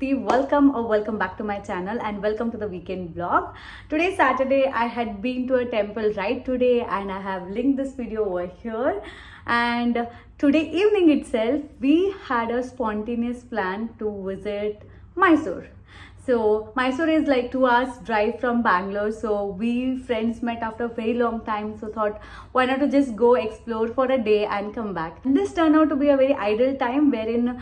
Shruti. Welcome back to my channel and welcome to the weekend vlog. Today Saturday, I had been to a temple right today and I have linked this video over here. And today evening itself, we had a spontaneous plan to visit Mysore. So Mysore is like 2 hours drive from Bangalore. So we friends met after a very long time. So thought why not to just go explore for a day and come back. And this turned out to be a very ideal time wherein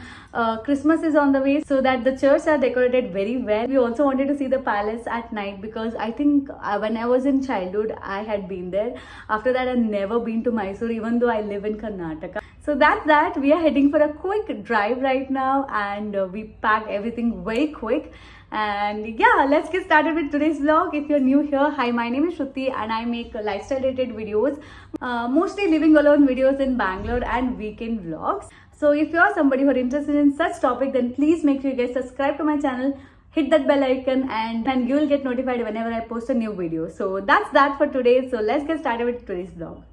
Christmas is on the way, so that the church are decorated very well. We also wanted to see the palace at night because I think when I was in childhood I had been there. After that I've never been to Mysore even though I live in Karnataka. So that's that. We are heading for a quick drive right now and we packed everything very quick. And yeah, let's get started with today's vlog. If you're new here, hi, my name is Shruti and I make lifestyle related videos, mostly living alone videos in Bangalore and weekend vlogs. So if you're somebody who are interested in such topic, then please make sure you guys subscribe to my channel, hit that bell icon and you will get notified whenever I post a new video. So that's that for today. So let's get started with today's vlog.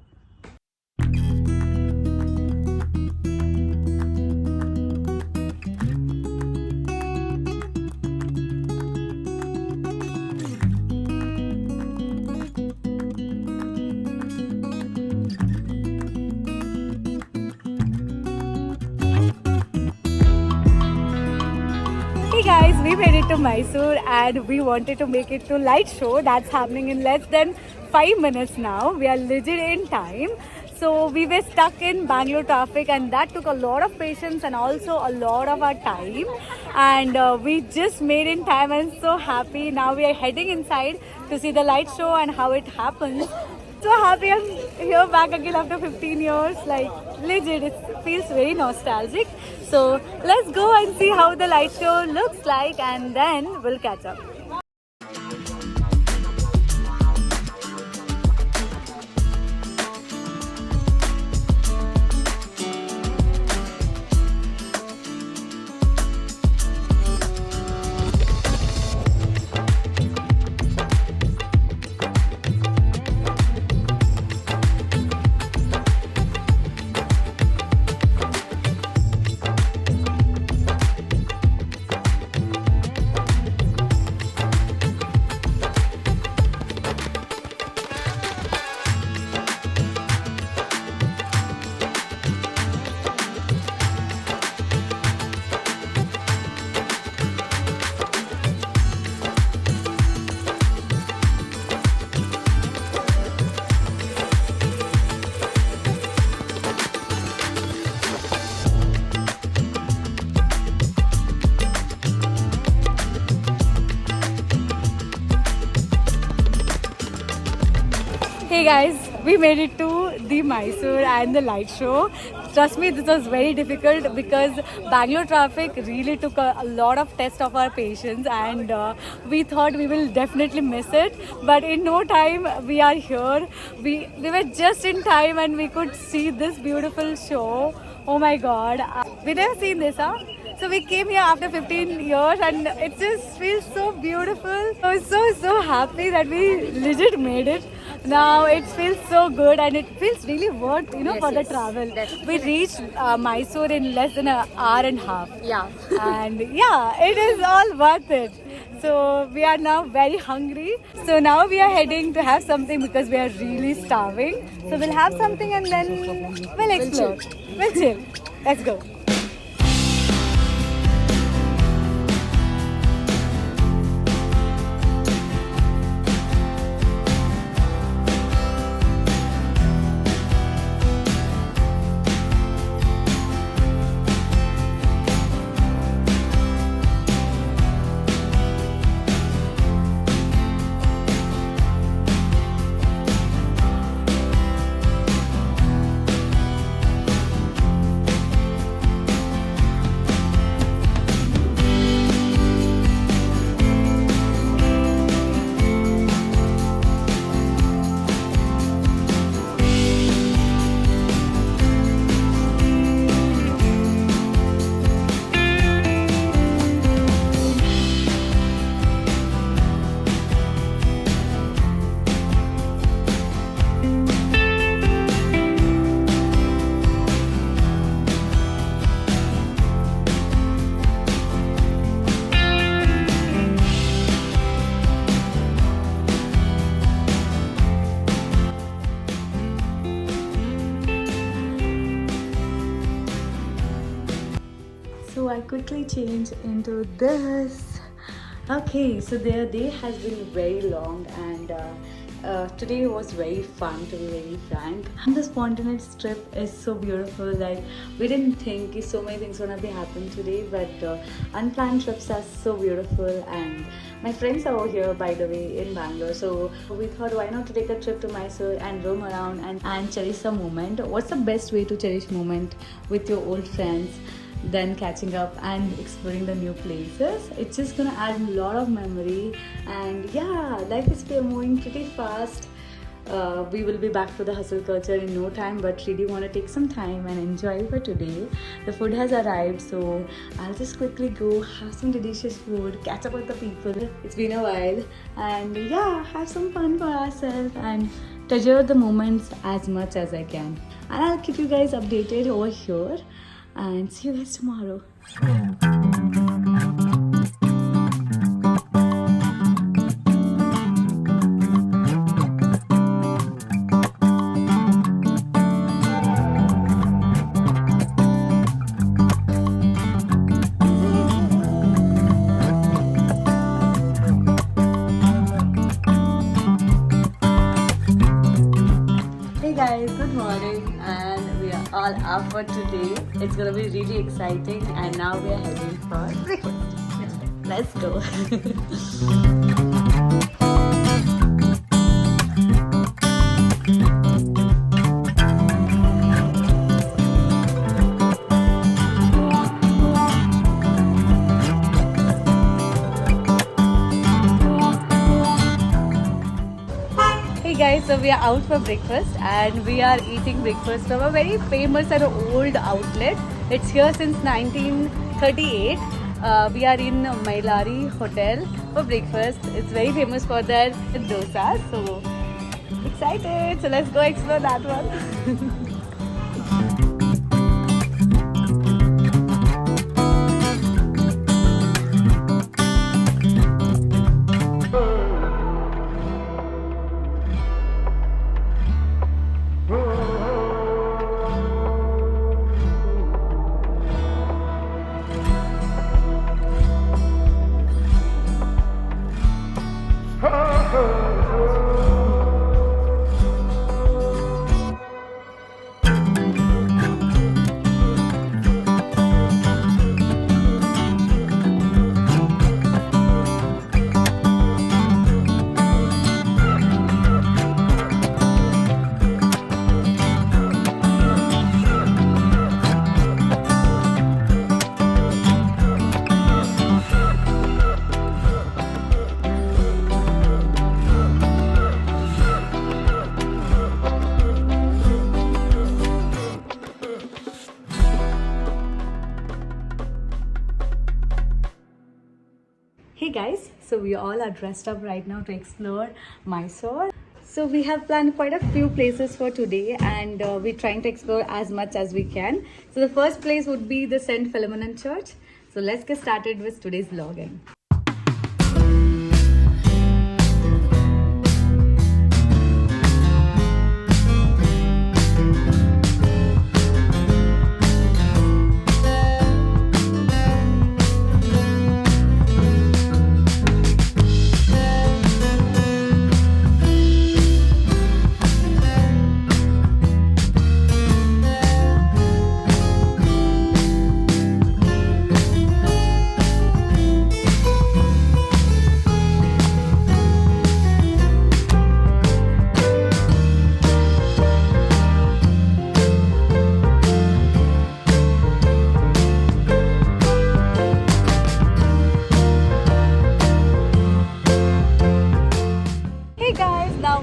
Hey guys, we made it to Mysore and we wanted to make it to light show that's happening in less than 5 minutes now. We are legit in time. So we were stuck in Bangalore traffic and that took a lot of patience and also a lot of our time. And we just made in time and so happy. Now we are heading inside to see the light show and how it happens. So happy I'm here back again after 15 years. Like legit, it feels very nostalgic. So let's go and see how the light show looks like and then we'll catch up. Hey guys, we made it to the Mysore and the light show. Trust me, this was very difficult because Bangalore traffic really took a lot of test of our patience and we thought we will definitely miss it. But in no time, we are here. We were just in time and we could see this beautiful show. Oh my God. We never seen this, huh? So we came here after 15 years and it just feels so beautiful. I was so happy that we legit made it. Now it feels so good and it feels really worth, for the travel. We reached Mysore in less than an hour and a half. Yeah. And yeah, it is all worth it. So we are now very hungry. So now we are heading to have something because we are really starving. So we'll have something and then we'll explore. We'll chill. Let's go. quickly change into this. Okay, so their day has been very long, and today was very fun, to be very frank. And the spontaneous trip is so beautiful. Like, we didn't think so many things gonna be happening today, but unplanned trips are so beautiful. And my friends are over here, by the way, in Bangalore. So we thought, why not to take a trip to Mysore and roam around and cherish some moment. What's the best way to cherish moment with your old friends? Then catching up and exploring the new places. It's just gonna add a lot of memory, and yeah, life is moving pretty fast. We will be back to the hustle culture in no time, but really want to take some time and enjoy for today. The food has arrived, so I'll just quickly go have some delicious food, catch up with the people. It's been a while, and yeah, have some fun for ourselves and treasure the moments as much as I can. And I'll keep you guys updated over here, and see you guys tomorrow. Hey guys, good morning, and we are all up for today. It's gonna be really exciting, and now we are heading for breakfast. Let's go. Hey guys, so we are out for breakfast, and we are eating breakfast from a very famous and old outlet. It's here since 1938. We are in Mailari Hotel for breakfast. It's very famous for their dosa. So excited! So let's go explore that one. Hey guys, so we all are dressed up right now to explore Mysore. So we have planned quite a few places for today, and we're trying to explore as much as we can. So the first place would be the St. Philomenon Church. So let's get started with today's vlogging.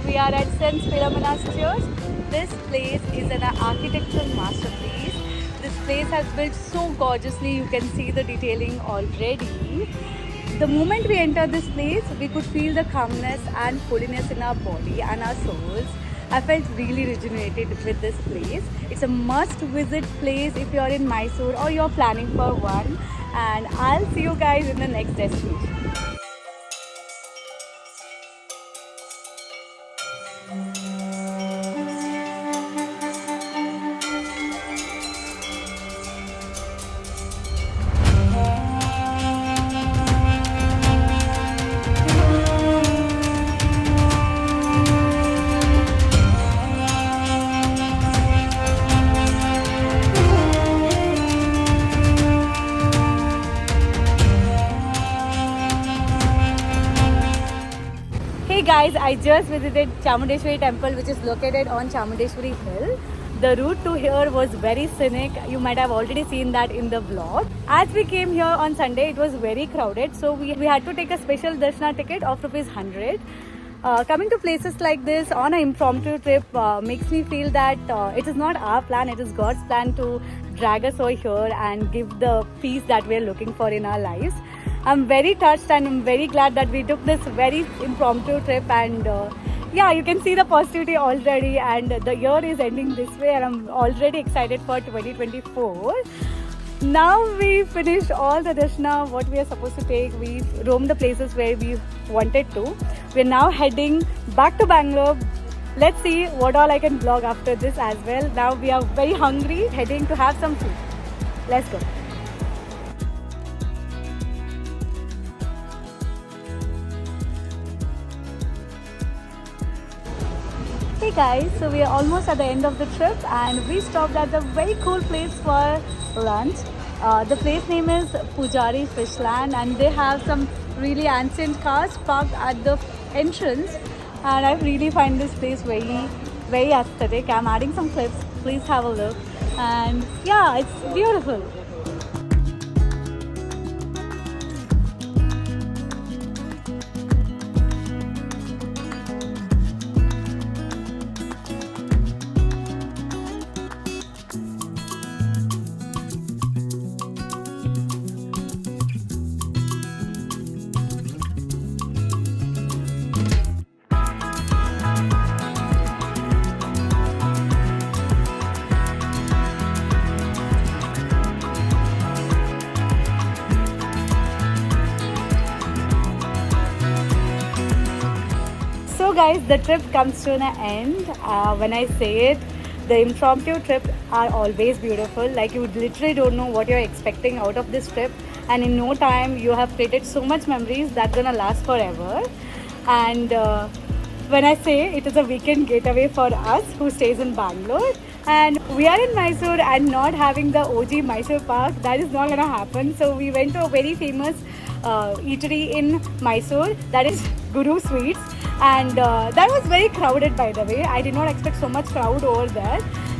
We are at St. Philomena's Church. This place is an architectural masterpiece. This place has built so gorgeously. You can see the detailing already. The moment we enter this place, we could feel the calmness and holiness in our body and our souls. I felt really rejuvenated with this place. It's a must visit place if you're in Mysore or you're planning for one. And I'll see you guys in the next destination. Hey guys, I just visited Chamundeshwari temple, which is located on Chamundeshwari hill. The route to here was very scenic. You might have already seen that in the vlog. As we came here on Sunday, it was very crowded. So we had to take a special darshana ticket of rupees 100. Coming to places like this on an impromptu trip makes me feel that it is not our plan, it is God's plan to drag us over here and give the peace that we are looking for in our lives. I'm very touched and I'm very glad that we took this very impromptu trip, and yeah, you can see the positivity already, and the year is ending this way and I'm already excited for 2024. Now we finished all the darshana what we are supposed to take. We roamed the places where we wanted to. We're now heading back to Bangalore. Let's see what all I can vlog after this as well. Now we are very hungry, heading to have some food. Let's go. Hey guys, so we are almost at the end of the trip and we stopped at a very cool place for lunch. The place name is Pujari Fishland and they have some really ancient cars parked at the entrance, and I really find this place very aesthetic. I'm adding some clips, please have a look, and yeah, it's beautiful. So guys, the trip comes to an end. When I say it, the impromptu trips are always beautiful. Like, you literally don't know what you're expecting out of this trip, and in no time you have created so much memories that's gonna last forever. And when I say it is a weekend getaway for us who stays in Bangalore, and we are in Mysore and not having the OG Mysore Park, that is not gonna happen. So we went to a very famous eatery in Mysore, that is Guru Sweets, and that was very crowded, by the way. I did not expect so much crowd over there.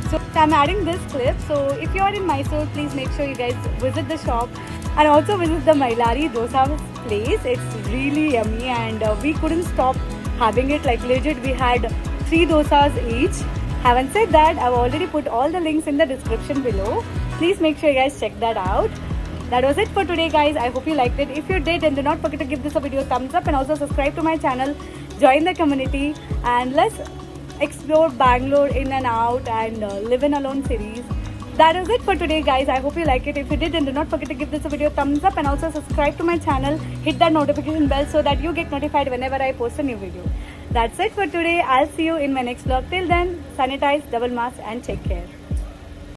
So I'm adding this clip. So if you are in Mysore, please make sure you guys visit the shop and also visit the Mailari Dosa place. It's really yummy, and we couldn't stop having it. Like, legit, we had 3 dosas each. Having said that, I've already put all the links in the description below. Please make sure you guys check that out. That was it for today, guys. I hope you liked it. If you did, then do not forget to give this a video a thumbs up and also subscribe to my channel, join the community, and let's explore Bangalore in and out and live in alone series. That is it for today, guys. I hope you like it. If you did, then do not forget to give this a video a thumbs up and also subscribe to my channel. Hit that notification bell so that you get notified whenever I post a new video. That's it for today. I'll see you in my next vlog. Till then, sanitize, double mask, and take care.